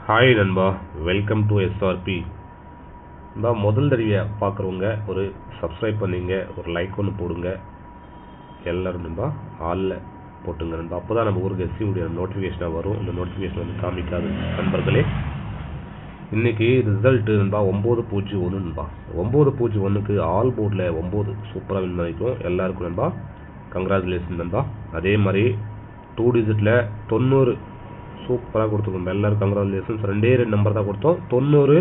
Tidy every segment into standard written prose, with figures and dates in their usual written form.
Hi நண்பா, welcome to SRP. நண்பா, முதல் தடவையை பார்க்குறவங்க ஒரு சப்ஸ்கிரைப் பண்ணிங்க, ஒரு லைக் ஒன்று போடுங்க. எல்லோரும் நண்பா ஆளில் போட்டுங்க நண்பா. அப்போ தான் நம்ம ஊருக்கு எஸ்சியுடைய நோட்டிஃபிகேஷனாக வரும். இந்த நோட்டிஃபிகேஷன் வந்து காமிக்காது நண்பர்களே. இன்றைக்கி ரிசல்ட்டு நண்பா 901 நண்பா. 901க்கு ஆல் போர்டில் 9 சூப்பராக வின் பண்ணிக்கும் எல்லாருக்கும் நண்பா. கங்க்ராச்சுலேஷன் நண்பா. அதே மாதிரி 2 டிஜிட்டில் 90 சூப்பராக கொடுத்துருக்கோம் எல்லாரும். கங்க்ராச்சுலேஷன்ஸ். 2 நம்பர் தான் கொடுத்தோம். 90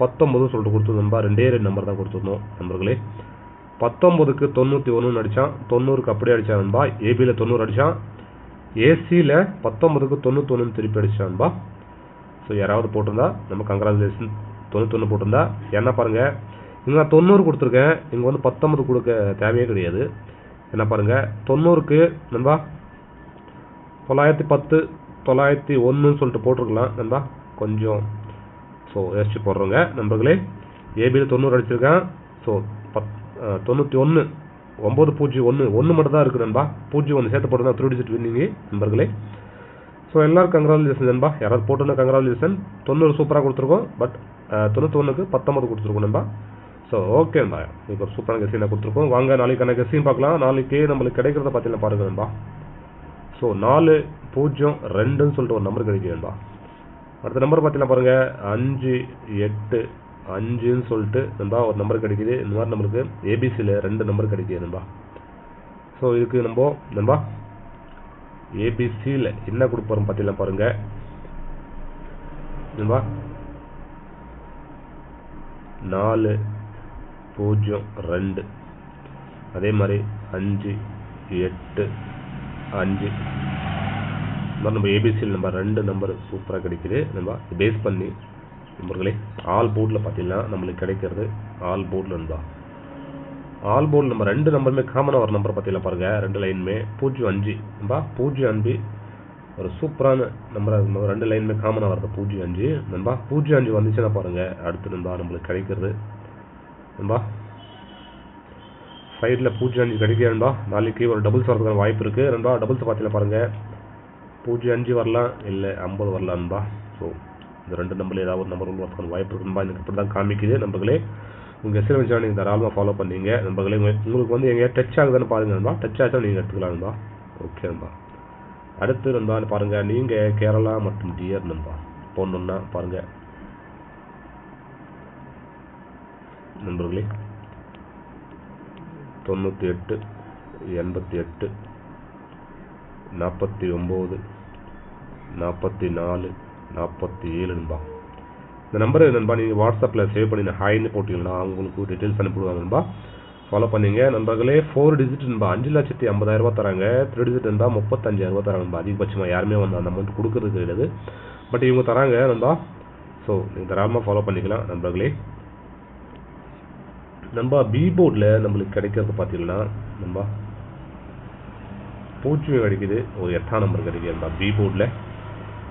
19 சொல்லிட்டு கொடுத்துருந்தோம் நண்பா. 2 நம்பர் தான் கொடுத்துருந்தோம் நண்பர்களே. 19க்கு 91 அடித்தான், 90க்கு அப்படியே அடித்தான் நண்பா. ஏபியில் 90 அடித்தான், ஏசியில் 19க்கு 91 திருப்பி அடித்தான் நண்பா. ஸோ யாராவது போட்டிருந்தா நம்ம கங்க்ராச்சுலேஷன். 91 போட்டிருந்தா என்ன பாருங்கள், இங்கே நான் 90 கொடுத்துருக்கேன், இங்கே வந்து 19 கொடுக்க தேவையே கிடையாது. என்ன பாருங்கள், 90க்கு நண்பா 910 901 சொல்லிட்டு போட்டிருக்கலாம் நண்பா. கொஞ்சம் ஸோ யோசிச்சு போடுறோங்க நண்பர்களே. ஏபியில் 90 அடிச்சிருக்கேன். ஸோ 91 901 1 மட்டும் தான் இருக்குது நண்பா. 01 சேர்த்து போட்டுருந்தா 3 டிஜிட் வின்னிங்கு நண்பர்களே. ஸோ எல்லாரும் கங்க்ராச்சுலேஷன் நண்பா. யாராவது போட்டுருந்தா கங்க்ராச்சுலேஷன். 90 சூப்பராக கொடுத்துருக்கோம், பட் 91க்கு 19 கொடுத்துருக்கோம் நண்பா. ஸோ ஓகே நண்பா, இப்போ ஒரு சூப்பரான கெஸ்ஸிங் கொடுத்துருக்கோம். வாங்க நாளைக்கான கெஸ்ஸிங் பார்க்கலாம். நாளைக்கு நம்மளுக்கு கிடைக்கிறத பார்த்தீங்கன்னா பாருங்கள் நண்பா. ஸோ 402ன்னு சொல்லிட்டு ஒரு நம்பர் கிடைக்கும் நண்பா. அடுத்த நம்பர் பார்த்தீங்கன்னா பாருங்கள் 585ன்னு சொல்லிட்டு நண்பா ஒரு நம்பர் கிடைக்கிது. இந்த மாதிரி நம்மளுக்கு ஏபிசியில் 2 நம்பர் கிடைக்கிது நண்பா. ஸோ இதுக்கு நம்ம நண்பா ஏபிசியில் என்ன கொடுப்போம் பார்த்தீங்கன்னா பாருங்கள் நண்பா 402. அதே மாதிரி 585 நம்ம ஏபிசியில் நம்பர் 2 நம்பர் சூப்பராக கிடைக்குது நண்பா. பேஸ் பண்ணி நம்பர்களே ஆல் போர்டில் பார்த்தீங்கன்னா நம்மளுக்கு கிடைக்கிறது ஆல் போர்டில் நண்பா. ஆல் போர்டில் நம்ம 2 நம்பருமே காமனாக ஒரு நம்பர் பார்த்தீங்கன்னா பாருங்கள். 2 லைனுமே 05 நண்பா. 05 ஒரு சூப்பரான நம்பராக நம்ம 2 லைனுமே காமனாக வருது 05 நண்பா. 05 வந்துச்சுன்னா பாருங்கள் அடுத்து நண்பா நம்மளுக்கு கிடைக்கிறது நண்பா சைடில் 05 கிடைக்கிது நண்பா. நாளைக்கு ஒரு டபுள்ஸ் வரதுக்கான வாய்ப்பு இருக்குது நண்பா. டபுள்ஸ் பார்த்தீங்கன்னா பாருங்கள் 05 வரலாம், இல்லை 50 வரலாம் நண்பா. ஸோ இந்த 2 நம்பரில் ஏதாவது ஒரு நம்பர் வரதுக்கான வாய்ப்பு இருக்குது நண்பா. எனக்கு இப்படி தான் காமிக்குது நண்பர்களே. உங்கள் எஸ்எல் வச்சா நீங்கள் தாராளமாக ஃபாலோ பண்ணீங்க நண்பர்களே. உங்களுக்கு வந்து எங்கேயா டச் ஆகுதுன்னு பாருங்கள் நண்பா. டச் ஆச்சா நீங்கள் எடுத்துக்கலாம் நண்பா. ஓகே நண்பா. அடுத்து நண்பா பாருங்கள், நீங்கள் கேரளா மற்றும் டிஆர் நண்பா போடணுன்னா பாருங்கள் நண்பர்களே 98 88 49 44 47 நண்பா. இந்த நம்பரு நண்பா நீங்கள் வாட்ஸ்அப்பில் சேவ் பண்ணி ஹாய்னு போட்டிங்கன்னா உங்களுக்கு டீட்டெயில்ஸ் அனுப்பிடுவாங்க நண்பா. ஃபாலோ பண்ணிங்க நண்பர்களே. 4 டிஜிட் நண்பா 5,50,000 தராங்க. 3 டிஜிட் இருந்தால் 35,000 தராங்க நண்பா. அதிகபட்சமாக யாருமே வந்து அந்த அமௌண்ட் கொடுக்கறது கிடையாது, பட் இவங்க தராங்க நண்பா. ஸோ நீங்கள் தாராளமாக ஃபாலோ பண்ணிக்கலாம் நண்பர்களே. நண்பா பி போர்டில் நம்மளுக்கு கிடைக்கிறது பார்த்தீங்கன்னா நண்பா 0 கிடைக்குது, ஒரு 8ஆம் நம்பர் கிடைக்குது நண்பா பி போர்டில்.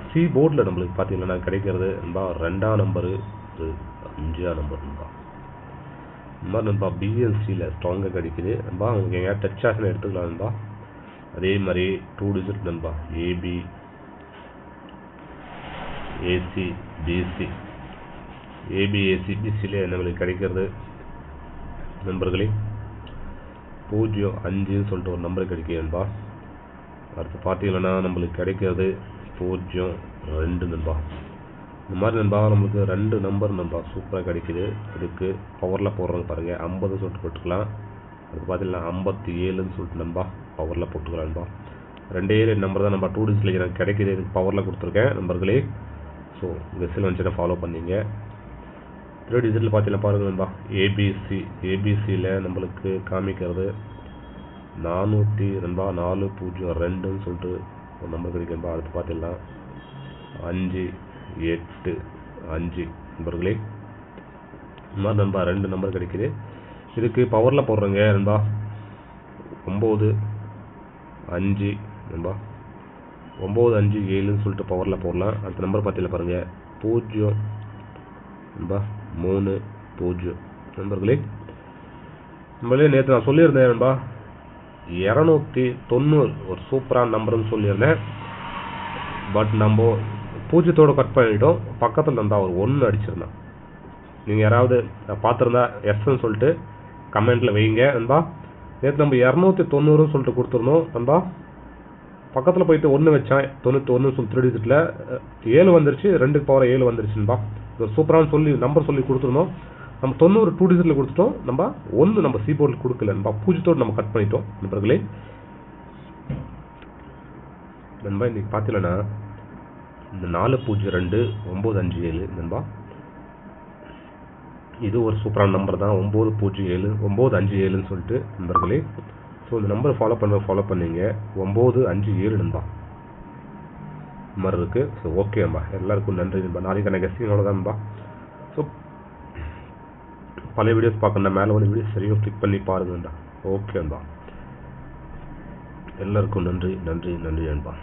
சி போர்டில் நம்மளுக்கு பார்த்தீங்கன்னா கிடைக்கிறது நண்பா 2ஆம் நம்பரு, ஒரு 5ஆம் நம்பர் நண்பா. இந்த மாதிரி நண்பா பிஎன்சியில் ஸ்ட்ராங்காக கிடைக்குது நண்பா. உங்களுக்கு எங்கேயா டச் ஆச்சுன்னு எடுத்துக்கலாம் நண்பா. அதே மாதிரி 2 டிஜிட் நண்பா AB AC BC. AB AC பிசியில் நம்மளுக்கு கிடைக்கிறது நண்பர்களே 05ன்னு சொல்லிட்டு ஒரு நம்பர் கிடைக்குது நண்பா. அடுத்து பார்த்தீங்கன்னா நம்மளுக்கு கிடைக்கிறது 02 நண்பா. இந்த மாதிரி நண்பா நம்மளுக்கு 2 நம்பர் நண்பா சூப்பராக கிடைக்குது. இதுக்கு பவரில் போடுறோங்க பாருங்கள் 50 சொல்லிட்டு போட்டுக்கலாம். அதுக்கு பார்த்தீங்கன்னா 57ன்னு சொல்லிட்டு நண்பா பவரில் போட்டுக்கலாம் நண்பா. 2 நம்பர் தான் நண்பா 2 டிஜிட்டில் எனக்கு கிடைக்குது. இதுக்கு பவரில் கொடுத்துருக்கேன் நண்பர்களே. ஸோ கெஸ்ஸில் வந்துச்சுன்னா ஃபாலோ பண்ணிங்க. 3 டிஜிட்டில் பார்த்தீங்கன்னா பாருங்கள் நண்பா ஏபிசியில் நம்மளுக்கு காமிக்கிறது 400 நண்பா 402ன்னு சொல்லிட்டு ஒரு நம்பர் கிடைக்கும் நண்பா. அடுத்து பார்த்தீங்கன்னா 585 நண்பர்களே. இந்த மாதிரி நண்பா 2 நம்பர் கிடைக்குது. இதுக்கு பவரில் போடுறோங்க நண்பா 95 நண்பா 957ன்னு சொல்லிட்டு பவரில் போடலாம். அடுத்த நம்பர் பார்த்தீங்கன்னா பாருங்கள் 0 நண்பா 30 நண்பர்களே. நம்மளே நேற்று நான் சொல்லியிருந்தேன் நண்பா 290 ஒரு சூப்பரான நம்பர்னு சொல்லியிருந்தேன். பட் நம்ம பூஜ்ஜியத்தோடு கட் பண்ணிட்டோம். பக்கத்தில் இருந்தால் ஒரு 1 அடிச்சிருந்தேன். நீங்கள் யாராவது பார்த்துருந்தா எஸ்ன்னு சொல்லிட்டு கமெண்ட்டில் வைங்க நண்பா. நேற்று நம்ம 290 சொல்லிட்டு கொடுத்துருந்தோம் நண்பா. பக்கத்தில் போயிட்டு 1 வச்சேன், 91 சொல்லி 3 டிஜிட்டில் 7 வந்துருச்சு, 2 பவர் 7 வந்துருச்சுன்பா. ஒரு சூப்பரான சொல்லி நம்பர் சொல்லி கொடுத்துருந்தோம். நம்ம 90 2 டிஜிட்டில் கொடுத்துட்டோம். நம்ம 1 நம்ம சீபோர்டில் கொடுக்கல நண்பா. பூஜ்ஜியத்தோடு நம்ம கட் பண்ணிட்டோம் நண்பர்களே. நண்பா இன்னைக்கு பார்த்தீங்கன்னா இந்த 402 957 நண்பா, இது ஒரு சூப்பரான நம்பர் தான். 907 957ன்னு சொல்லிட்டு நண்பர்களே. ஸோ இந்த நம்பரை ஃபாலோ பண்ணீங்க. 957 நண்பா நம்பர் இருக்குது. ஸோ ஓகே நண்பா, எல்லாருக்கும் நன்றி நண்பா. நாளைக்கான கெஸ்டிங்கோட தான் நண்பா. ஸோ பழைய வீடியோஸ் பார்க்கணும், மேலே வந்து வீடியோஸ் சரியாக கிளிக் பண்ணி பாருங்கண்டா. ஓகே நண்பா, எல்லாருக்கும் நன்றி நண்பா.